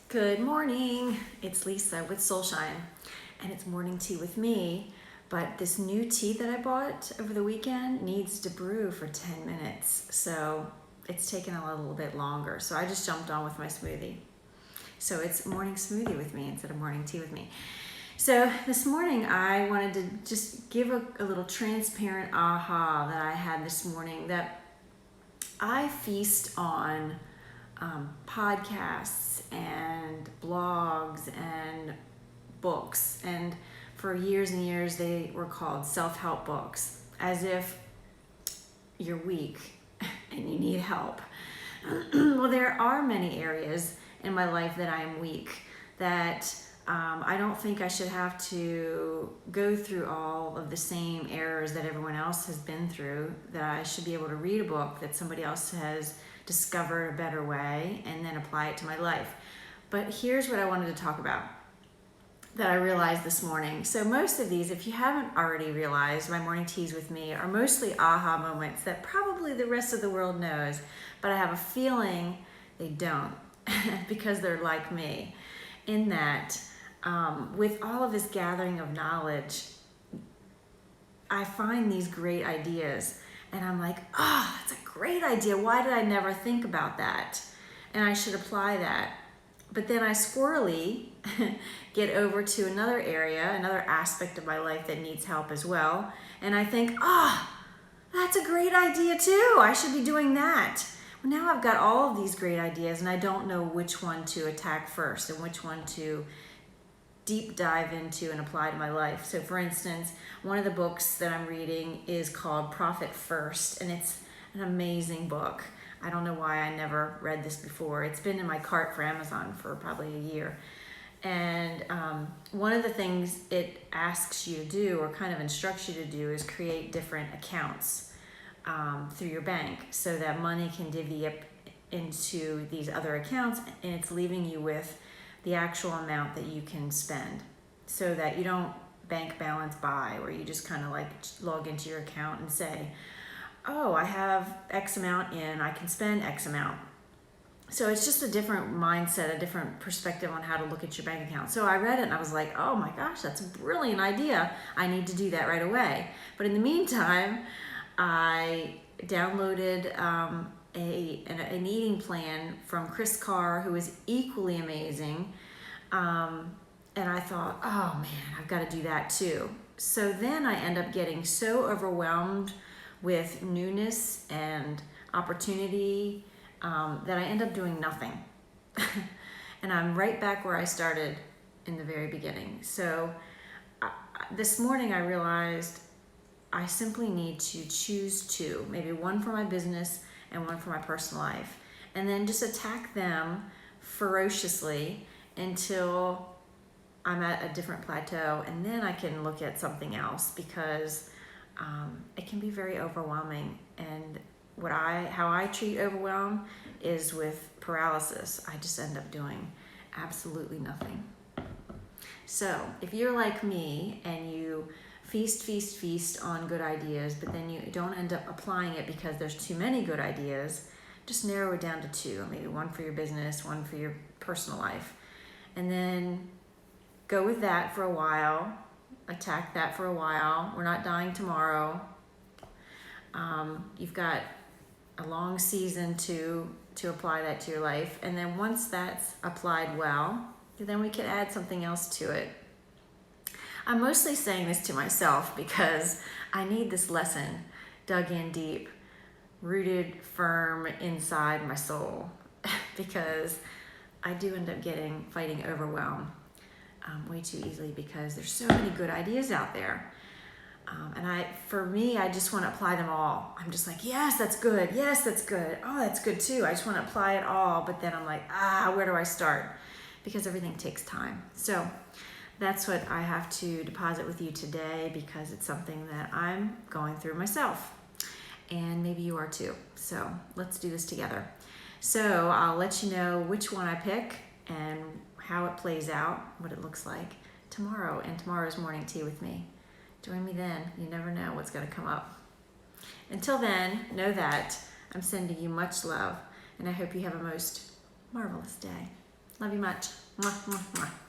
Good morning. It's Lisa with Soulshine, and it's morning tea with me. But this new tea that I bought over the weekend needs to brew for 10 minutes, so it's taken a little bit longer. So I just jumped on with my smoothie. So it's morning smoothie with me instead of morning tea with me. So this morning I wanted to just give a little transparent aha that I had this morning, that I feast on podcasts and blogs and books, and for years and years they were called self-help books, as if you're weak and you need help. Well, there are many areas in my life that I am weak, that I don't think I should have to go through all of the same errors that everyone else has been through, that I should be able to read a book that somebody else has discovered a better way and then apply it to my life. But here's what I wanted to talk about that I realized this morning. So most of these, if you haven't already realized, my morning teas with me are mostly aha moments that probably the rest of the world knows, but I have a feeling they don't because they're like me, in that with all of this gathering of knowledge, I find these great ideas and I'm like, oh, that's a great idea. Why did I never think about that? And I should apply that. But then I squirrely get over to another area, another aspect of my life that needs help as well. And I think, that's a great idea too. I should be doing that. Well, now I've got all of these great ideas and I don't know which one to attack first and which one to deep dive into and apply to my life. So for instance, one of the books that I'm reading is called Profit First, and it's an amazing book. I don't know why I never read this before. It's been in my cart for Amazon for probably a year. And one of the things it asks you to do, or kind of instructs you to do, is create different accounts through your bank so that money can divvy up into these other accounts, and it's leaving you with the actual amount that you can spend, so that you don't bank balance buy, where you just kind of like log into your account and say, oh, I have X amount in, I can spend X amount. So it's just a different mindset, a different perspective on how to look at your bank account. So I read it and I was like, oh my gosh, that's a brilliant idea. I need to do that right away. But in the meantime, I downloaded an eating plan from Chris Carr, who is equally amazing. And I thought, oh man, I've got to do that too. So then I end up getting so overwhelmed with newness and opportunity that I end up doing nothing. And I'm right back where I started in the very beginning. So this morning I realized I simply need to choose two, maybe one for my business and one for my personal life, and then just attack them ferociously until I'm at a different plateau, and then I can look at something else, because it can be very overwhelming. And how I treat overwhelm is with paralysis. I just end up doing absolutely nothing. So if you're like me and you feast on good ideas, but then you don't end up applying it because there's too many good ideas, just narrow it down to two, maybe one for your business, one for your personal life. And then go with that for a while, attack that for a while. We're not dying tomorrow. You've got a long season to apply that to your life. And then once that's applied well, then we can add something else to it. I'm mostly saying this to myself because I need this lesson dug in deep, rooted firm inside my soul, because I do end up fighting overwhelm way too easily, because there's so many good ideas out there. And for me, I just want to apply them all. I'm just like, yes, that's good. Yes, that's good. Oh, that's good too. I just want to apply it all. But then I'm like, where do I start? Because everything takes time. So that's what I have to deposit with you today, because it's something that I'm going through myself. And maybe you are too. So let's do this together. So I'll let you know which one I pick and how it plays out, what it looks like tomorrow, and tomorrow's morning tea with me. Join me then. You never know what's going to come up. Until then, know that I'm sending you much love, and I hope you have a most marvelous day. Love you much. Mwah, mwah, mwah.